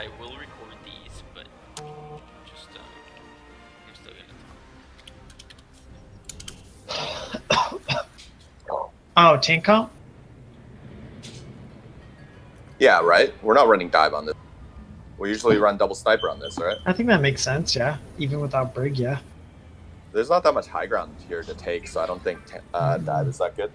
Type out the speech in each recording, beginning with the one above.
I will record these, but just I'm still gonna talk. Oh, tank comp? Yeah, right? We're not running dive on this. We usually run double sniper on this, right? I think that makes sense, yeah. Even without Brig, yeah. There's not that much high ground here to take, so I don't think dive is that good.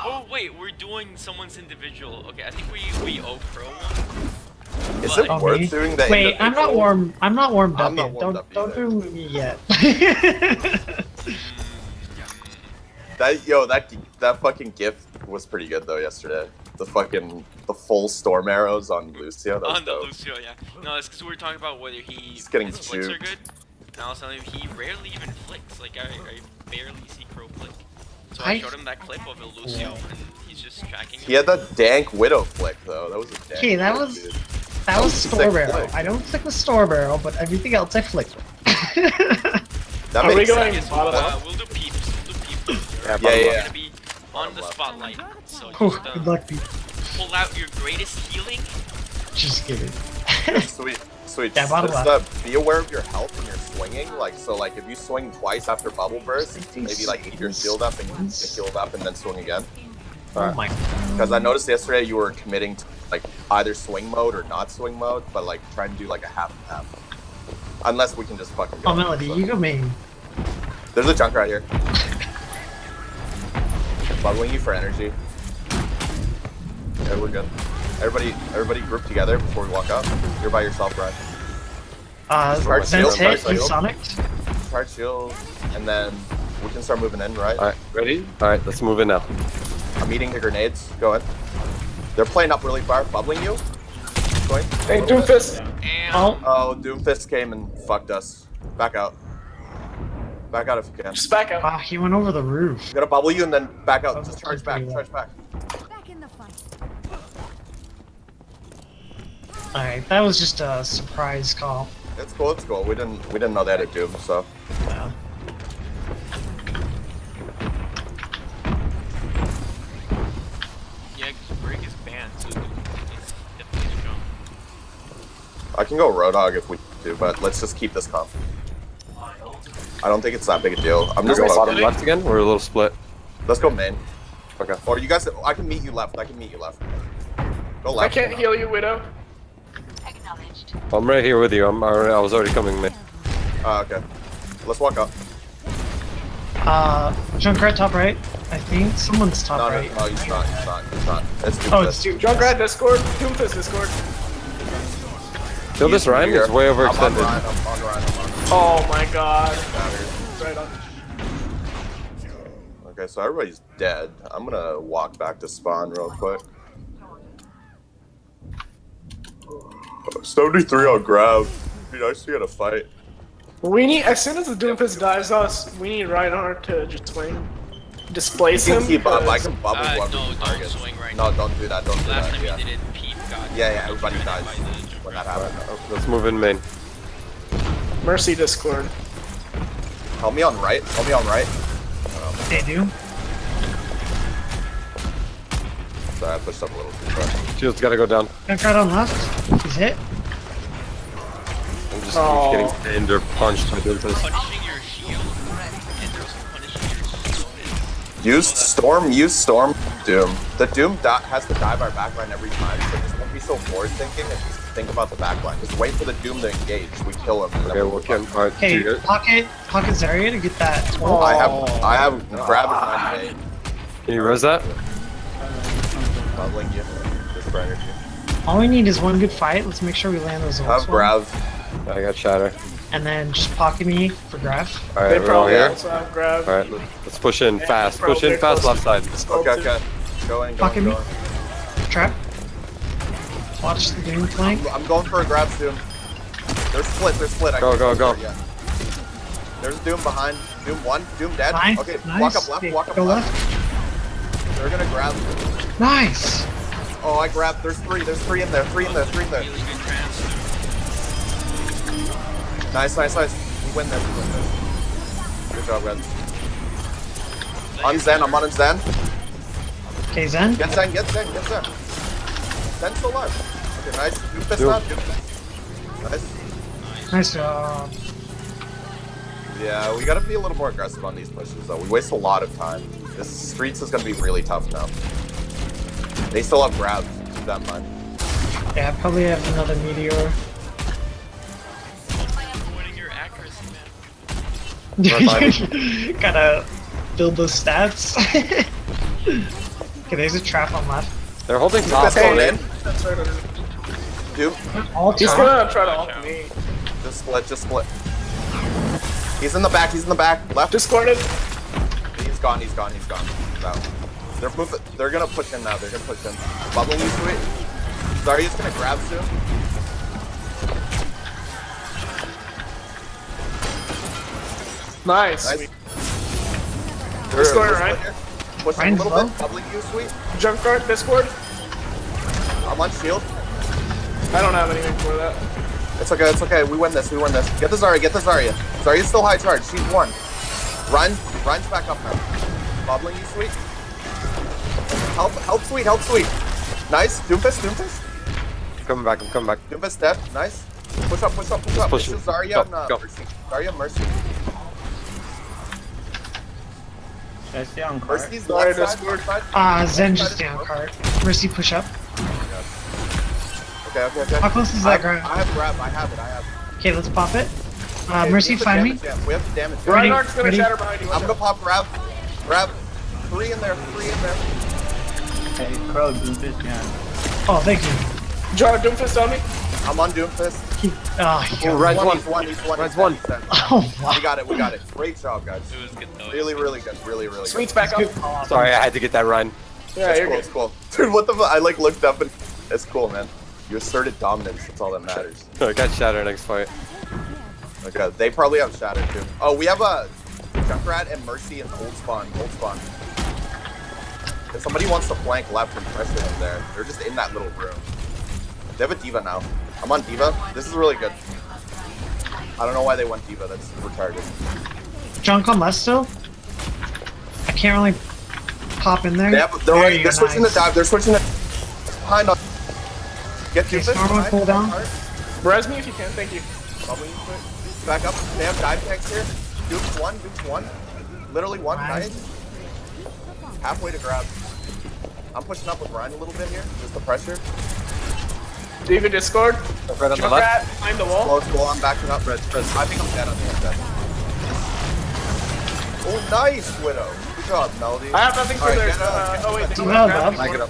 Oh wait, we're doing someone's individual. Okay, I think we owe Pro one. Is But- it worth doing that? Wait, I'm not warm. I'm not warmed I'm up not yet. warmed up Don't either. do me yet. That fucking gift was pretty good though yesterday. The full storm arrows on Lucio. That was On the dope. Lucio, yeah. No, it's because we were talking about whether He's getting his flicks are juked. good. And I was telling him he rarely even flicks. Like I barely see Crow flick. So I showed him that clip of a Lucio, and he's just tracking. He had that dank widow flick though. That was a dank. Okay, that flick, was- dude. That was sick store barrel. flick. I don't flick with store barrel, but everything else I flick with. That Are we makes going sense. bottom We'll do peeps. We'll do peeps. Yeah, We're yeah. gonna be on the left. spotlight. So Oh, just good luck, Pete. pull out your greatest healing. Just kidding. Sweet. Yeah, bottom Just, be aware of your health when you're swinging. Like if you swing twice after bubble burst, maybe like keep your shield up and get healed up and then swing again. Oh my. Because I noticed yesterday you were committing to like either swing mode or not swing mode, but like trying to do like a half and half. Unless we can just fucking go. Oh, Melody, you go main. There's a junk right here. Bubbling you for energy. Okay, we're good. Everybody group together before we walk up. You're by yourself, Brian. Charge Sense shield, hit, charge you shield. Sonic. Charge shield, and then we can start moving in, right? Alright, ready? Alright, let's move in now. I'm eating the grenades. Go ahead. They're playing up really far, bubbling you. Going. Hey, Doomfist! And Oh, Oh, Doomfist came and fucked us. Back out. Back out if you can. Just back out. wow, he went over the roof. I'm gonna bubble you and then back out. Oh, Just charge back. pretty Charge back. Back in the fight. Alright, that was just a surprise call. It's cool. It's cool. We didn't know they had a Doom, so. Yeah. yeah, because Brig is banned, so it's definitely strong. I can go Roadhog if we do, but let's just keep this comp. I don't think it's that big a deal. I'm just Go gonna bottom left again? We're a little split. Let's go main. Okay. Or you guys, I can meet you left. Go I left. can't heal you, Widow. Acknowledged. I'm right here with you. I was already coming mid. Okay. Let's walk up. Junkrat top right. I think someone's top No, right. no, he's not. It's Doomfist. Oh, it's Duke. Junkrat Discord. Doomfist Discord. Kill this Ryan, he's way I'm on overextended. Ryan, I'm on Ryan. Oh my god. Battered. Right on. Okay, so everybody's dead. I'm gonna walk back to spawn real quick. 73 on grab. Be nice to get a fight. We need, as soon as the Doomfist dives us, we need Reinhardt to just swing. Displace You him. can keep up. I because- can bubble No, whoever don't targets. swing right No, now. don't do that. Don't do Last that. time Yeah, we did it, Peep got. yeah. Everybody shredded dies by the when that Junkrat. happens. Let's move in main. Mercy Discord. Help me on right. They do. Sorry, I pushed up a little too far. Shield's gotta go down. Junkrat on left. He's hit. I'm just Oh. getting pinned or punched by Doomfist. Punishing your shield, and there's punishing your shield. Use Storm, Doom. The Doom has to dive our backline every time, so just don't be so forward thinking and just think about the backline. Just wait for the Doom to engage. We kill him. And then Okay, we we're move on. getting. Alright, Hey, two pocket Zarya to get that 12. I have grab is 98. Can you res that? Bubbling you. Just for energy. All we need is one good fight. Let's make sure we land those Have ults. grab. I got shatter. And then just pocket me for graph. Alright, They we're all probably here. also have grab. Alright, let's push in fast. Push in They're fast close left to- side. Okay. Going. Pocket me. Trap. Watch the Doom flank. I'm going for a grab, Doom. They're split. I Go, can go, go. Yeah. There's a Doom behind. Doom 1. Doom dead. Nice. Okay, Nice. walk up left. Okay, Walk up go left. They're gonna grab. Nice. Oh, I grabbed. There's three in there. Three in there. Really good transfer. Nice. We win this. Good job, Red. On Zen. I'm on Zen. Okay, Zen. Get Zen, get Zen, get Zen. Zen's still alive. Okay, nice. Doom fist Doom. now, Doom fist. Nice. Nice job. Yeah, we gotta be a little more aggressive on these pushes though. We waste a lot of time. This streets is gonna be really tough now. They still have grabs, keep that in mind. Yeah, I probably have another meteor. Winning your accuracy, man. Gotta build those stats. Okay, there's a trap on left. They're holding Doom top. fist going in. That's right under. Doom, All He's top. gonna try to ult me. just split, just split. He's in the back, he's in the back. Left. Discorded. He's gone, he's gone, he's gone. No. They're moving, they're gonna push in now, they're gonna push in. Bubble you to it. Zarya's gonna grab soon. Nice. Nice. Sweet. They're- Discord, they're right? split here. Push in a Ryan's little low. bit, bubbling you, sweet. Jump guard, Discord. I'm on shield. I don't have anything for that. It's okay, it's okay. We win this, we win this. Get the Zarya, get the Zarya. Zarya's still high charge, she's one. Ryan's back up now. Bubbling you, sweet. Help, sweet, help, sweet. Nice. Doomfist, Doomfist. I'm coming back. Doomfist dead. Nice. Push up, push up, push up. push This it. is Zarya Go, and go. Mercy. Zarya, Mercy. Should I stay on cart? Mercy's Zarya, left side, Discord. left side. Zen Left just side is down broke. cart. Mercy push up. Okay, okay, okay. How close is that ground? I have grab, I have it. Okay, let's pop it. Okay, Mercy, we have to find me. damage him. We have to damage him. Ready, Reinhardt's gonna ready. shatter behind you. I'm gonna pop grab. Grab. Three in there, three in there. Hey, Crow, Doomfist behind. Oh, thank you. Jar, Doomfist on me. I'm on Doomfist. Oh, Ryan's one. He's one, he's one. Ryan's he's one. dead, he's dead. oh wow. We got it. Great job, guys. It was good though. Really, really good. Really, really Sweet's good. back up. Sorry, I had to get that run. Yeah, It's you're cool, good. it's cool. Dude, what the fuck? I like looked up and it's cool, man. You asserted dominance. That's all that matters. I got Shatter next fight. Okay, they probably have Shatter too. Oh, we have a Junkrat and Mercy and Old Spawn. Old Spawn. If somebody wants to flank left and pressure them there, they're just in that little room. They have a Diva now. I'm on Diva. This is really good. I don't know why they went Diva. That's retarded. Junk on left still. I can't really pop in there. They're There right. you They're go, switching nice. the dive. They're switching it. Behind us. Get Okay, Doomfist. Storm on behind, cooldown. behind. Res me if you can. Thank you. Bubbling quick. Back up. They have dive tanks here. Duke's one. Duke's one. Literally one. Nice. Nice. Halfway to grab. I'm pushing up with Ryan a little bit here. Just the pressure. David, Discord. Right on the left. Junkrat behind the wall. Close goal. I'm backing up. Press. I think I'm dead. I think I'm dead. Oh, nice, Widow. Good job, Melody. I have nothing for Alright, their. get up, Oh wait, get they up. Well grab done. me. Back it up.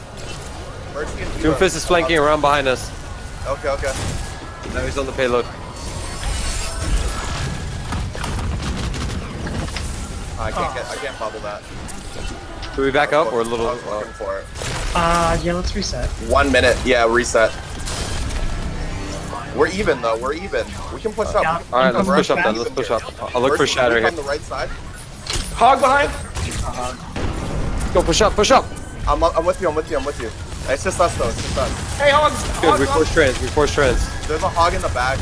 Mercy and Diva. Doomfist is flanking around behind us. Okay, okay. Now he's on the payload. I can't bubble that. Do we back up or a I little? was looking for it. Yeah, let's reset. 1 minute. Yeah, reset. We're even though. We're even. We can push up. Yeah. All right, let's We're push up then. fast. Let's push up. I'll look for Mercy, Shatter Luke here. on the right side. Hog behind. Go push up. Push up. I'm with you. I'm with you. I'm with you. It's just us though. It's just us. Hey, Hogs. Good. Hogs We force trans. We force trans. There's a hog in the back.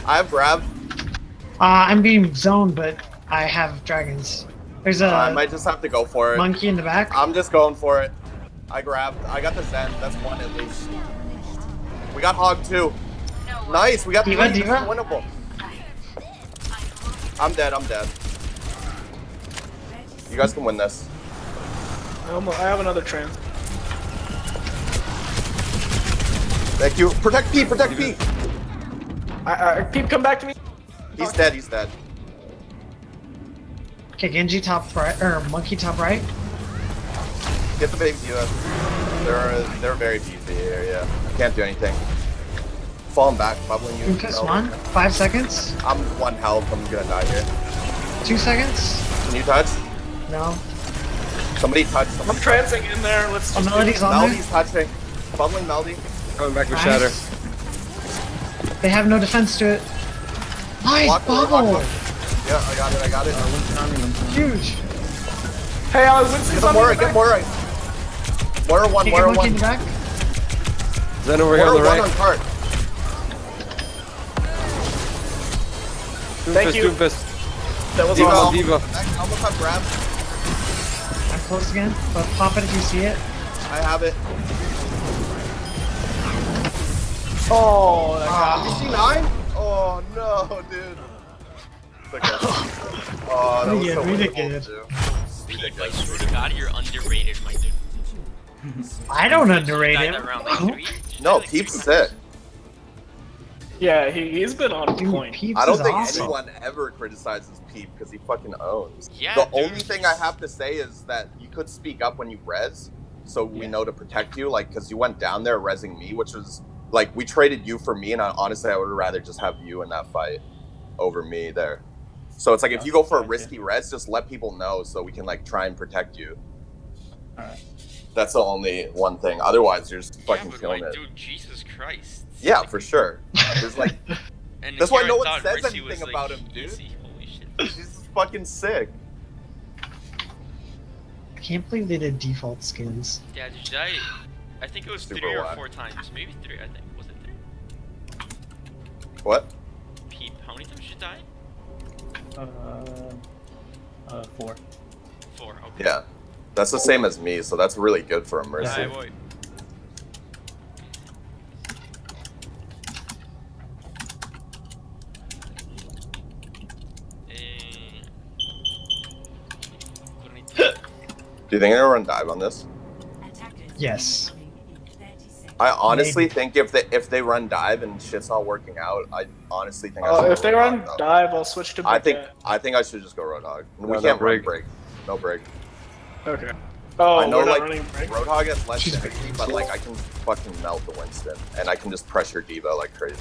I have grab. I'm being zoned, but I have dragons. There's a I might just have to go for it. monkey in the back. I'm just going for it. I grabbed. I got the Zen. That's one at least. We got hog too. Nice. We got Diva, three. This is Diva. winnable. I'm dead. I'm dead. You guys can win this. I have another trans. Thank you. Protect Peep. Protect Peep. Peep, come back to me. He's dead. He's dead. Okay, Genji top right, or monkey top right. Get the baby Diva. They're very beefy here. Yeah. Can't do anything. Falling back. Bubbling you. Lucas No. one. 5 seconds. I'm 1 health. I'm gonna die here. 2 seconds. Can you touch? No. Somebody touch. I'm Somebody transing in there. Let's Oh, just. Melody's on there. Melody's touching. Bubbling Melody. Coming back for Nice. Shatter. They have no defense to it. Nice Walk away, walk bubble. away. Yeah, I got it. I got it. Huge. Hey, Winston's Get on me. Moira. Get Moira. Moira one. Okay, Moira monkey in one. the back. Then over here on Moira the one on right. cart. Thank you. Doomfist. That was Diva awesome. on Diva. Almost on grab. I'm close again, but pop it if you see it. I have it. Oh, that got me. DC9? Oh no, dude. It's okay. Oh, that was so Really wonderful good. to do. Peep, I swear to God, you're underrated, my dude. I don't You underrate died him. that round like 3? Did you No, die like Peep's 3 rounds? sick. Yeah, he's been on Dude, point. Peeps I don't is think awesome. anyone ever criticizes Peep because he fucking owns. Yeah, The dude. only thing I have to say is that you could speak up when you res, so we know to protect you, like, because you went down there resing me, which was, like, we traded you for me, and honestly, I would rather just have you in that fight over me there. So it's like, if you go for a risky res, just let people know so we can, like, try and protect you. Alright. That's the only one thing. Otherwise, you're just fucking Yeah, but killing my it. dude, Jesus Christ. Yeah, for sure. There's like, And that's why here no I one thought says Rissy anything was, like, about him, dude. easy. Holy shit. he's just fucking sick. I can't believe they did default skins. Yeah, did you die? I think it was Super 3 or whack. 4 times. Maybe 3, I think. Was it 3? What? Peep, how many times did you die? 4. 4, okay. Yeah. That's the same as me, so that's really good for a Mercy. Aye, boy. Do you think they'll run dive on this? Yes. I honestly Maybe. think if they run dive and shit's not working out, I honestly think I should If go they run Roadhog, though. dive, I'll switch to I think Baguette. I should just go Roadhog. We No, can't no run break. break. No break. Okay. Oh, I know we're not like running break. Roadhog has less damage, but like I can fucking melt the Winston and I can just pressure Diva like crazy.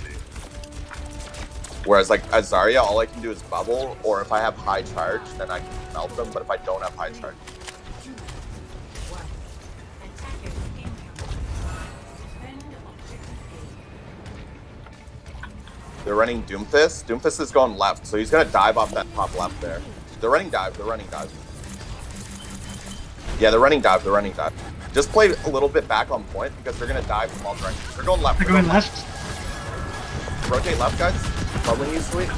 Whereas like as Zarya, all I can do is bubble, or if I have high charge, then I can melt them. But if I don't have high charge, they're running Doomfist. Doomfist is going left, so he's gonna dive off that top left there. They're running dive. They're running dive. Yeah, they're running dive. They're running dive. Just play a little bit back on point because they're gonna dive from all directions. They're going left. They're going left. Rotate left, guys. Bubbling you, sweet.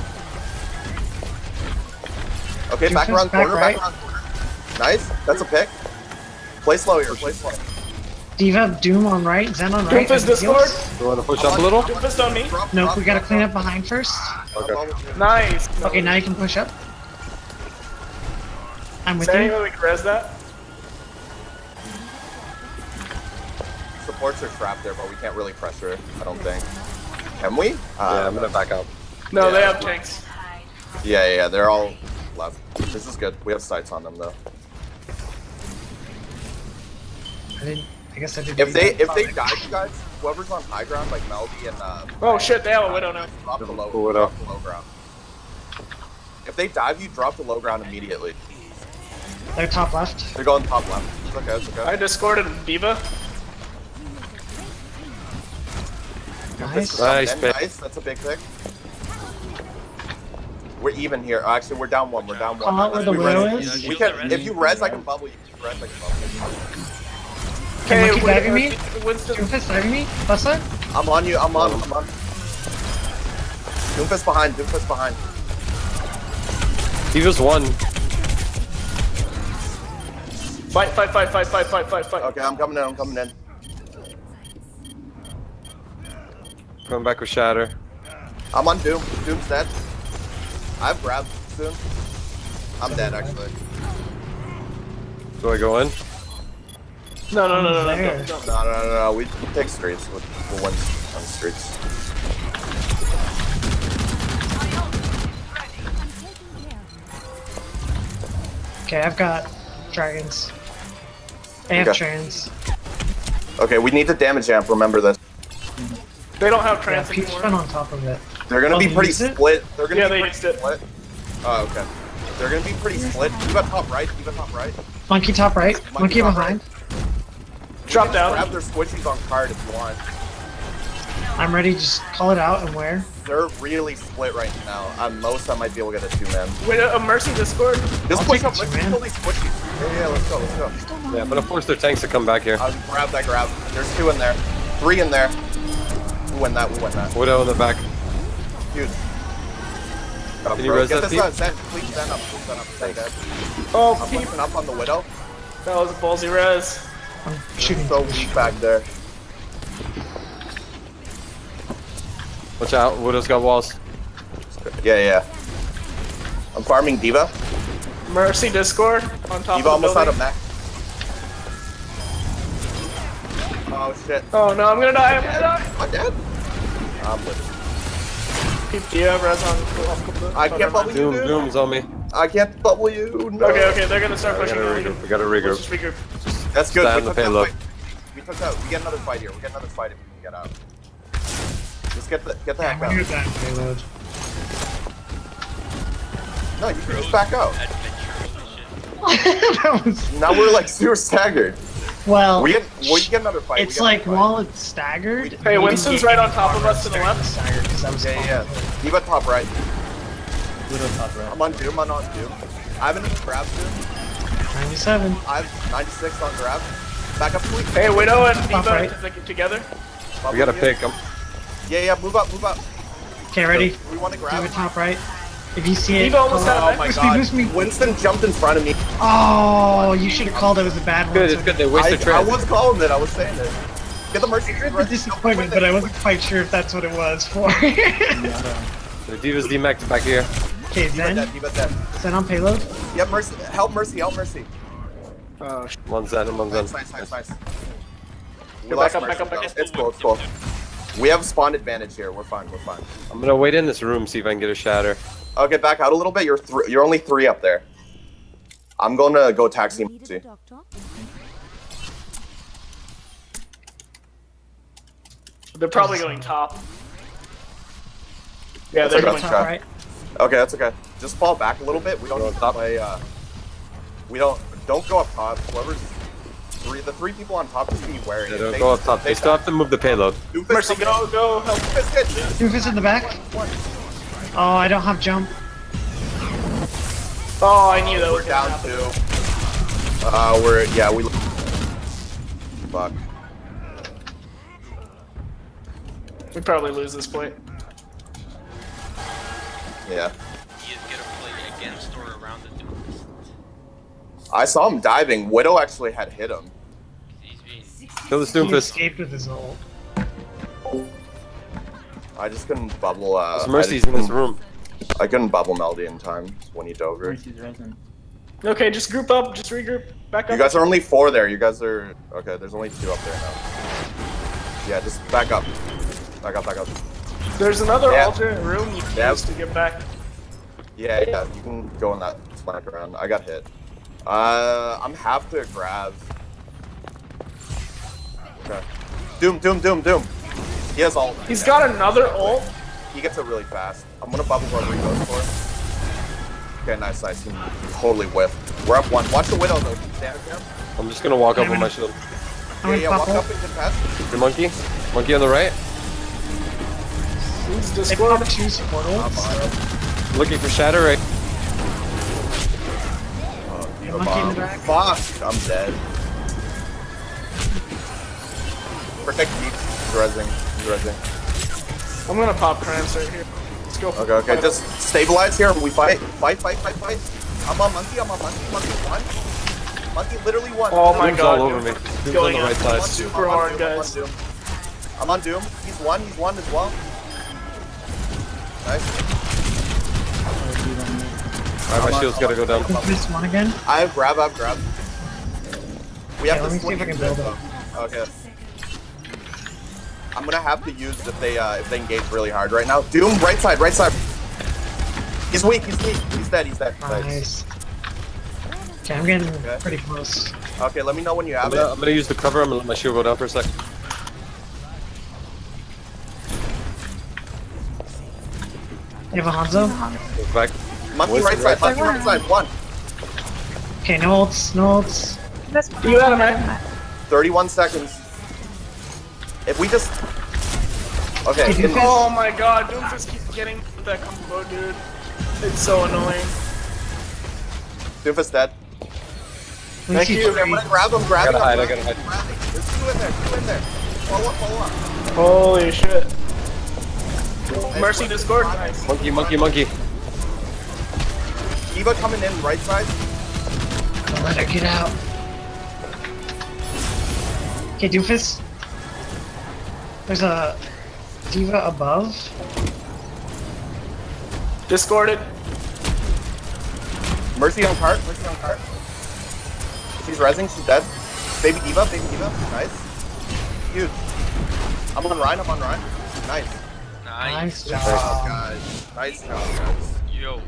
Okay, back Doomfist, around back corner. right. Back around corner. Nice. That's a pick. Play slow here. Play slow. Diva, Doom on right, Zen on right. Doomfist and heals. Discord. You want to push up a little? Doomfist on me. Drop, Nope, drop, we gotta drop, clean drop. up behind first. Okay. Nice. Okay, now you can push up. I'm Is with there any you. way we can res that? Supports are trapped there, but we can't really pressure it, I don't think. Can we? Yeah, I'm gonna back up. No, they Yeah. have tanks. Yeah, they're all left. This is good. We have sights on them though. I guess I did. If they die, you guys, whoever's on high ground, like Melody and Oh shit, they have a widow now. drop the low, Widow. drop the low ground. If they dive, you drop the low ground immediately. They're top left. They're going top left. It's okay. It's okay. I discorded Diva. Nice. Nice And pick. nice. That's a big pick. We're even here. Actually, we're down one. We're down one. Call out where the We widow res- is. We can. If you res, I can bubble you. If you res, I can bubble you. Can Monkey diving me? Winston. Doomfist diving me? Buster? I'm on you. I'm on. Doomfist behind. Doomfist behind. Diva's one. Fight. Okay, I'm coming in. I'm coming in. Coming back with Shatter. I'm on Doom. Doom's dead. I have grab soon. I'm dead actually. Do I go in? No. There. No. We take streets. We'll win on streets. Okay, I've got dragons. They have Okay. trans. Okay, we need to damage amp. Remember this. They don't have Yeah, trans Pete's anymore. been on top of it. They're gonna Oh, be they pretty used it? split. They're gonna Yeah, be they pretty used it. split. Oh, okay. They're gonna be pretty split. Diva top right. Diva top right. Monkey top right. Monkey top behind. Drop Just down. Grab their squishies on card if you want. I'm ready. Just call it out and where. They're really split right now. At most, I might be able to get a 2-man. Wait, a Mercy Discord. Just I'll push take up. a Let's 2-man. kill these squishies. Yeah, let's go. Yeah, I'm gonna force their tanks to come back here. I'll grab that grab. There's 2 in there. 3 in there. We win that. Widow in the back. Huge. Oh, Can you bro, res get that, this Peep? Zen. Please Zen up. Please Zen up. Zen dead. Oh, I'm Peep. pushing up on the Widow. That was a ballsy res. I'm shooting. So weak back there. Watch out, Widow's got walls. Yeah. I'm farming Diva. Mercy Discord on top Diva of the almost out building. of mech. Oh shit. Oh no, I'm gonna die. I'm gonna die. I'm dead. I'm living. Peep, do you have res on? I can't bubble you, dude. Doom's on me. I can't bubble you. No. Okay, they're gonna start We pushing. gotta regroup. We gotta regroup. Let's just regroup. That's good. Stand We the took that payload. fight. We took out. We get another fight here. We get another fight if we can get out. Just get the heck I'm out. that payload. No, you can just back out. That was Now we're like super staggered. well. We get another fight. It's like while it's staggered. Hey, you Winston's can right get on top of us to the staggered, left. staggered, 'cause I was Yeah. Diva top right. Widow top right. I'm on Doom. I'm on Doom. I haven't even grabbed Doom. 97. I have 96 on grab. Back up, please. Hey, Widow and Top Diva right. together. We gotta pick him. Yeah, move up. Okay, ready? We want to Do grab. it top right. If you see it, Diva almost call had it. a Oh my Boost god. me, boost me. Winston jumped in front of me. Oh, you should have called it was a bad one. Good, it's good. They wasted I trade. was calling it. I was saying it. Get the mercy. The disappointment, but I wasn't quite sure if that's what it was for. The Diva's DMAC back here. Okay, Diva Zen. dead. Diva dead. Zen on payload. Yep, mercy. Help mercy. Oh, One's Zen and one's Zen. Nice. We Go lost back up, mercy, back up, though. back up. It's cool. We have spawn advantage here. We're fine. I'm gonna wait in this room, see if I can get a shatter. Okay, back out a little bit. You're only 3 up there. I'm gonna go taxi Needed mercy. a doctor. they're probably going top. Yeah, That's they're okay. going Top top. right. Okay, that's okay. Just fall back a little bit. We don't Go need to top. play. We don't go up top. Whoever's the 3 people on top just be wary. They don't go up top. They still have to move the payload. Mercy, go, help. Doofus in the back. Oh, I don't have jump. Oh, I knew that We're was down happen. 2. We. Fuck. We probably lose this point. Yeah. He is gonna play against or around the Doomfist. I saw him diving. Widow actually had hit him. He's being Kill the He Doomfist. escaped with his ult. I just couldn't bubble. There's Mercy's in this room. I couldn't bubble Melody in time when he dove over. Mercy's resin. Okay, just group up, just regroup. Back up. You guys are only 4 there. You guys are okay. There's only 2 up there now. Yeah, just back up. Back up. There's another Yeah. alternate room you can Yeah. use to get back. Yeah. You can go in that flank around. I got hit. I'm half to grab. Okay. Doom. He has ult. He's got another ult. He gets it really fast. I'm gonna bubble wherever he goes for. Okay, nice. He totally whiffed. We're up 1. Watch the Widow though. Stand down. I'm just gonna walk up with my shield. I'm gonna Walk pop up ult. and contest. Your monkey? Monkey on the right? He's They Discord. popped 2 support ults. Looking for shatter right? Monkey in the back. Fuck, I'm dead. Protect me. Rezzing. I'm gonna pop cramps right here. Let's go. Okay. Just stabilize here and we fight. Fight. I'm on Monkey. Monkey 1. Monkey literally 1. Oh my Doom's god. all over me. Doom's on Going the right up. side. Super hard, guys. I'm on Doom. He's 1 as well. Nice. Alright, my shield's gotta go down. Doofus one again. I have grab. We have Okay, let to me see if I can build it. Okay. I'm gonna have to use if they engage really hard right now. Doom, right side. He's weak. He's dead. Nice. Nice. Okay, I'm getting Okay. pretty close. Okay, let me know when you I'm have gonna use the cover. I'm gonna let my shield go down for a sec. You have a Hanzo? Move back. it. Monkey right side. 1. Okay, no ults. You got him, man. 31 seconds. If we just... Okay. Hey, Doofus. Oh my god, Doomfist keeps getting with that combo, dude. It's so annoying. Doofus dead. Thank you. Okay, I'm gonna grab him. Grab him. I gotta hide. There's 2 in there. Follow up. Holy shit. Mercy Discord, nice. Monkey. D.Va coming in right side. Don't let her get out. Okay, Doofus. There's a D.Va above. Discorded. Mercy on cart. Mercy on cart. She's rezzing. She's dead. Baby D.Va. Baby D.Va. Nice. Huge. I'm on Ryan. I'm on Ryan. Nice. Nice. Nice job. Nice job, guys. Nice job, guys. Yo,